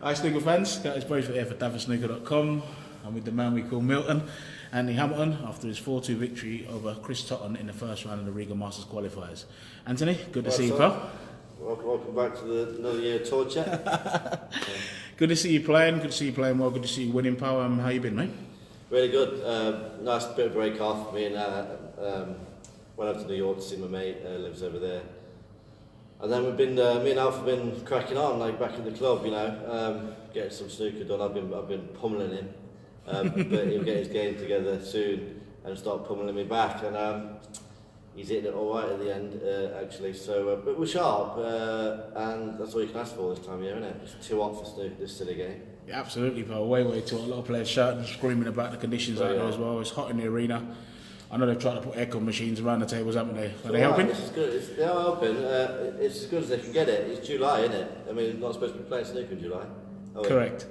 Hi snooker fans, Curtis Braithwaite here for Dafasnooker.com. I'm with the man we call Milton, Anthony Hamilton, after his 4-2 victory over Chris Totten in the first round of the Riga Masters Qualifiers. Anthony, good to see you, pal. Welcome back to another year of torture. Good to see you playing, good to see you playing well, good to see you winning, pal. How you been, mate? Really good. Nice bit of break off. Me and went up to New York to see my mate, lives over there. And then we've been, me and Alf have been cracking on, like back in the club, you know, getting some snooker done. I've been pummeling him, but he'll get his game together soon and start pummeling me back. And he's hitting it all right at the end, actually. So, but we're sharp, and that's all you can ask for this time of year, isn't it? It's too hot for snooker, this silly game. Yeah, absolutely, pal. Way too hot. A lot of players shouting and screaming about the conditions out there as well. It's hot in the arena. I know they've tried to put aircon machines around the tables, haven't they? Are they helping? This is good. They are helping. It's as good as they can get it. It's July, isn't it? I mean, not supposed to be playing snooker in July. Correct.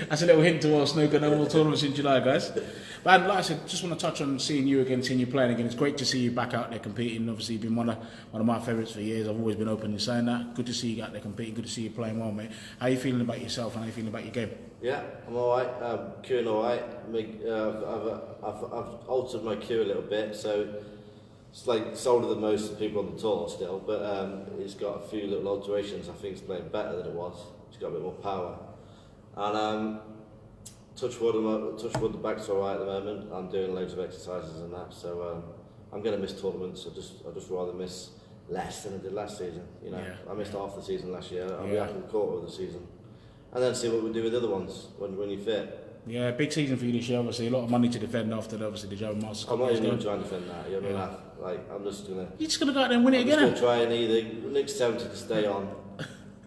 That's a little hint towards snooker. No more tournaments in July, guys. But like I said, just want to touch on seeing you again, seeing you playing again. It's great to see you back out there competing. Obviously, you've been one of my favourites for years. I've always been open in saying that. Good to see you out there competing. Good to see you playing well, mate. How are you feeling about yourself and how are you feeling about your game? Yeah, I'm all right. I'm queuing all right. I've altered my queue a little bit, so it's like older than most of the people on the tour still, but it's got a few little alterations. I think it's playing better than it was. It's got a bit more power. And touch wood, the back's all right at the moment. I'm doing loads of exercises and that, so I'm going to miss tournaments. I'd just rather miss less than I did last season. You know, I missed half the season last year. I'll be out in the quarter of the season. And then see what we do with the other ones when you fit. Yeah, big season for you this year. Obviously, a lot of money to defend after obviously the German Masters. I'm not even going to try and defend that. You know what I mean? I'm just going to. You're just going to go out there and win it again. I'm just going to try and either Nick 70 to stay on,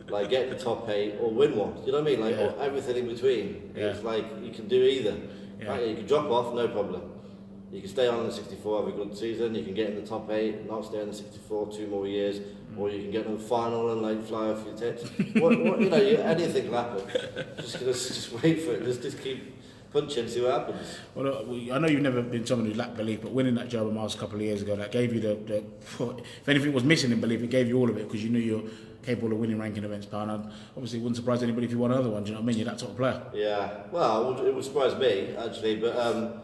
like get in the top 8 or win one. You know what I mean? Like or everything in between. It's like you can do either. Right? You can drop off, no problem. You can stay on in the 64, have a good season. You can get in the top 8, not stay in the 64 2 more years, or you can get in the final and like fly off your tits. You know, anything can happen. Just wait for it. Just keep punching, see what happens. Well, I know you've never been someone who lacked belief, but winning that German Masters a couple of years ago, that gave you the if anything was missing in belief, it gave you all of it because you knew you're capable of winning ranking events, pal. And obviously, it wouldn't surprise anybody if you won another one. Do you know what I mean? You're that sort of player. Yeah. Well, it would surprise me actually, but.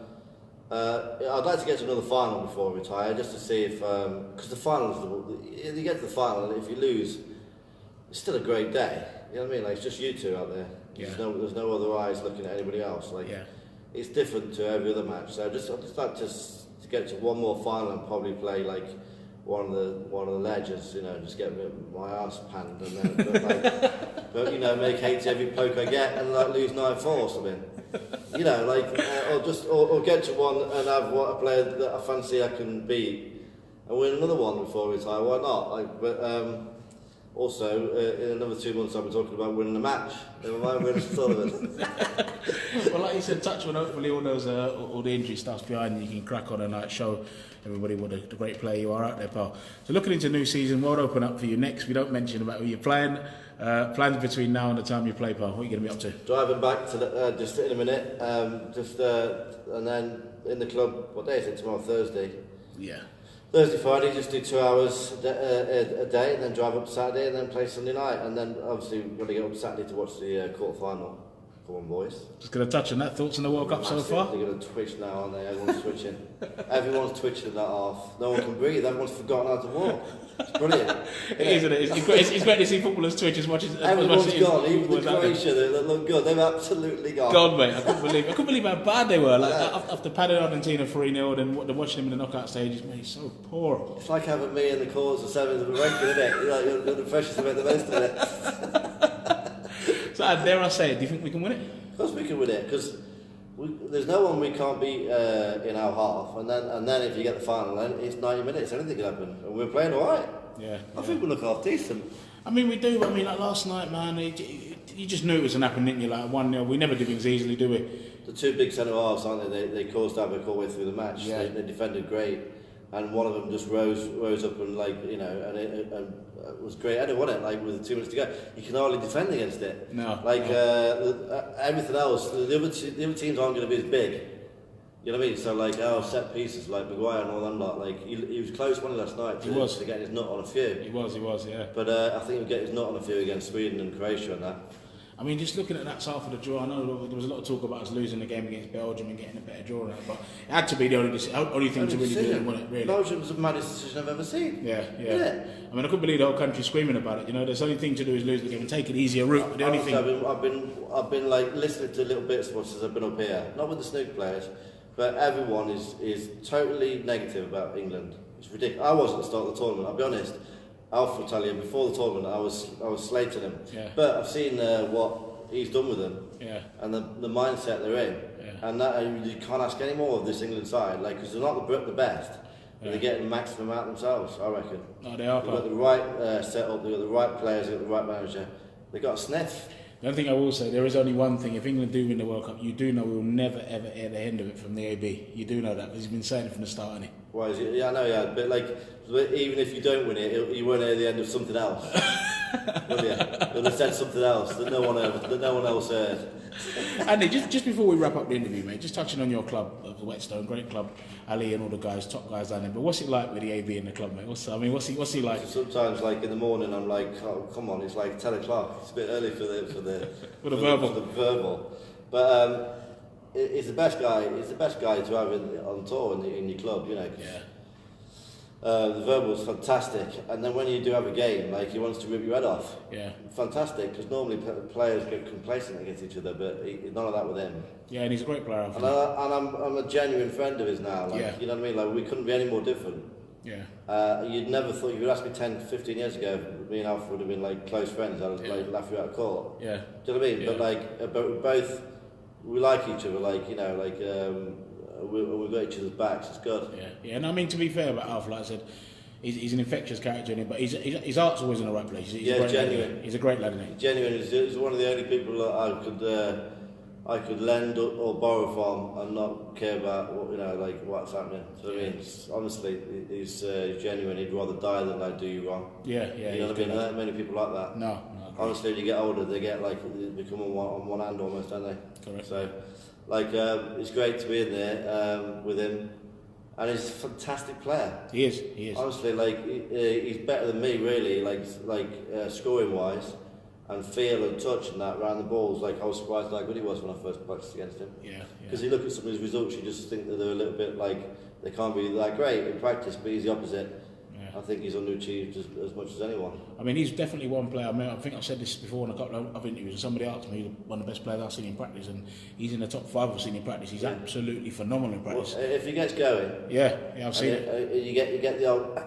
I'd like to get to another final before I retire, just to see if, because the finals, if you get to the final and if you lose, it's still a great day. You know what I mean? Like it's just you two out there. There's no other eyes looking at anybody else. Like it's different to every other match. So I'd just like to get to one more final and probably play like one of the ledges. You know, just get my ass panned and then but you know, make 8 to every poke I get and like lose 9-4 or something. You know, like, or get to one and have a player that I fancy I can beat and win another one before I retire. Why not? Like, but also in another 2 months I'll be talking about winning a match. Never mind winning a tournament. Well, like you said, touch on hopefully all the injury stuff's behind you. You can crack on and like show everybody what the great player you are out there, pal. So looking into new season, what open up for you next? We don't mention about who you're playing. Plans between now and the time you play, pal. What are you going to be up to? Driving back to just in a minute, and then in the club. What day is it? Tomorrow, Thursday. Yeah. Thursday, Friday, just do 2 hours a day, and then drive up Saturday, and then play Sunday night, and then obviously we're going to get up Saturday to watch the quarter final. Come on, boys. Just going to touch on that. Thoughts on the World Cup so far? They're going to twitch now, aren't they? Everyone's twitching. Everyone's twitching that off. No one can breathe. Everyone's forgotten how to walk. It's brilliant. It is, isn't it? It's great to see footballers twitch as much as everyone's gone. Even the Croatia that look good, they've absolutely gone. God, mate, I couldn't believe how bad they were. Like after padding Argentina 3-0, then watching them in the knockout stages, mate, it's so poor. It's like having me in the quarters or semis of a ranking, isn't it? You're the freshest to make the most of it. So dare I say it? Do you think we can win it? Of course we can win it, because there's no one we can't beat in our half, and then if you get the final, then it's 90 minutes. Anything can happen, and we're playing all right. Yeah. I think we look half decent. I mean, we do. I mean, like last night, man, you just knew it was going to happen, didn't you? Like 1-0, we never do things easily, do we? The two big centre halves, aren't they? They caused havoc all the way through the match. Yeah. They defended great, and one of them just rose up and and it was great. I didn't want it like with 2 minutes to go. You can hardly defend against it. No. Like everything else, the other teams aren't going to be as big. You know what I mean? So like our set pieces, like Maguire and all them lot, like he was close one last night to get his nut on a few. He was, yeah. But I think he'll get his nut on a few against Sweden and Croatia and that. I mean, just looking at that side for the draw, I know there was a lot of talk about us losing the game against Belgium and getting a better draw, but it had to be the only thing to really do, wasn't it? Really. Belgium was the maddest decision I've ever seen. Yeah. I mean, I couldn't believe the whole country screaming about it. You know, the only thing to do is lose the game and take an easier route. But the only thing I've been like listening to little bits since I've been up here, not with the snooker players, but everyone is totally negative about England. It's ridiculous. I wasn't at the start of the tournament. I'll be honest. Alf will tell you before the tournament, I was slating him. Yeah. But I've seen what he's done with them, and the mindset they're in, and that you can't ask any more of this England side, like because they're not the best, but they're getting the maximum out themselves. I reckon. No, they are. They've got the right setup, they've got the right players, they've got the right manager. They got a sniff. The only thing I will say, there is only one thing. If England do win the World Cup, you do know we'll never ever hear the end of it from the AB. You do know that because he's been saying it from the start, hasn't he? Why is it? Yeah, I know. Yeah, but like, even if you don't win it, you won't hear the end of something else. Will you? They'll have said something else that no one else heard. Andy, just before we wrap up the interview, mate, just touching on your club, the Whetstone, great club, Ali and all the guys, top guys down there. But what's it like with the AB in the club, mate? What's he like? Sometimes, like in the morning, I'm like, oh, come on, it's like 10 o'clock. It's a bit early for the verbal. But he's the best guy. He's the best guy to have on tour in your club, you know. Yeah. The verbal's fantastic, and then when you do have a game, like he wants to rip your head off. Yeah. Fantastic, because normally players get complacent against each other, but none of that with him. Yeah, and he's a great player. And I'm a genuine friend of his now. Like, you know what I mean? Like we couldn't be any more different. Yeah. You'd never thought, you would ask me 10, 15 years ago, me and Alf would have been like close friends. I would like laugh you out of court. Yeah. Do you know what I mean? Yeah. But both, we like each other. Like, you know, like we've got each other's backs. It's good. Yeah. And I mean, to be fair about Alf, like I said, he's an infectious character, but his heart's always in the right place. He's genuine. He's a great lad, isn't he? Genuine. He's one of the only people that I could lend or borrow from and not care about what's happening. So I mean, honestly, he's genuine. He'd rather die than like do you wrong. Yeah. You know what I mean? Not many people like that. No. Honestly, when you get older, they become on one hand almost, don't they? Correct. So, it's great to be in there with him, and he's a fantastic player. He is. Honestly, he's better than me, really. Scoring wise, and feel and touch and that around the balls. Like I was surprised how good he was when I first practiced against him. Yeah. Because you look at some of his results, you just think that they're a little bit like they can't be that great in practice, but he's the opposite. I think he's underachieved as much as anyone. I mean, he's definitely one player. I mean, I think I've said this before in a couple of interviews, and somebody asked me, he's one of the best players I've seen in practice, and he's in the top 5 I've seen in practice. He's absolutely phenomenal in practice. Well, if he gets going, I've seen it. You get the old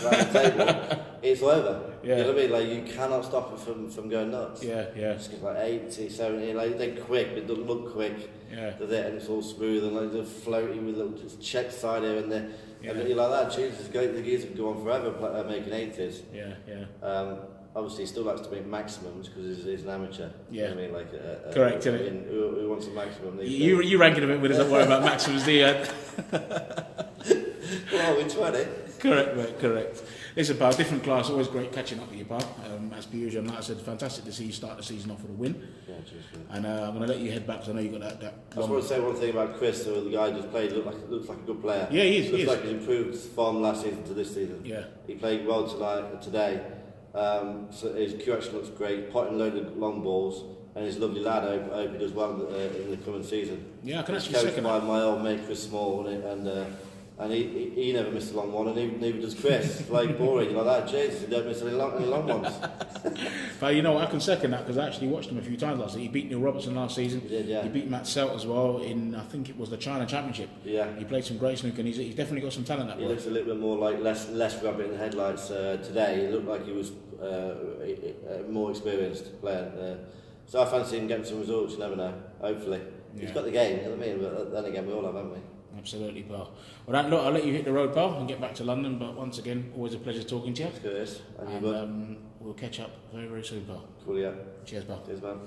around the table, it's over. Yeah. You know what I mean? Like you cannot stop it from going nuts. Yeah. It's like 80, 70, like they're quick, but they don't look quick. Yeah. They're there and it's all smooth and like they're floating with little just check side here and there. Yeah. And you're like that, Jesus, the gears can go on forever making 80s. Yeah. Obviously, he still likes to make maximums because he's an amateur. Yeah. You know what I mean? Correct, I mean, who wants a maximum? You rank it a bit with us, don't worry about maximums, do you? Well, we're 20. Correct, mate, correct. Listen, pal, different class, always great catching up with you, pal. As per usual, and like I said, fantastic to see you start the season off with a win. Yeah, cheers. And I'm going to let you head back because I know you've got that I just want to say one thing about Chris, the guy who just played, looks like a good player. Yeah, he is. Looks like he's improved from last season to this season. Yeah. He played well today. So his correction looks great, potting load of long balls, and he's a lovely lad. I hope he does well in the coming season. Yeah, I can actually coached second by that. my old mate Chris Small, and he never missed a long one, and neither does Chris. Like boring, like that. Jesus, he don't miss any long ones. But you know, I can second that because I actually watched him a few times last season. He beat Neil Robertson last season. He did, yeah. He beat Matt Selt as well in, I think it was the China Championship. Yeah. He played some great snooker and he's definitely got some talent. That He boy. looks a little bit more like less rabbit in the headlights today. He looked like he was more experienced player. So I fancy him getting some results. You never know. Hopefully, he's got the game. You know what I mean? But then again, we all have, haven't we? Absolutely, pal. Well, look, I'll let you hit the road, pal, and get back to London. But once again, always a pleasure talking to you. That's good. And we'll catch up very, very soon, pal. Cool, yeah. Cheers, pal. Cheers, man.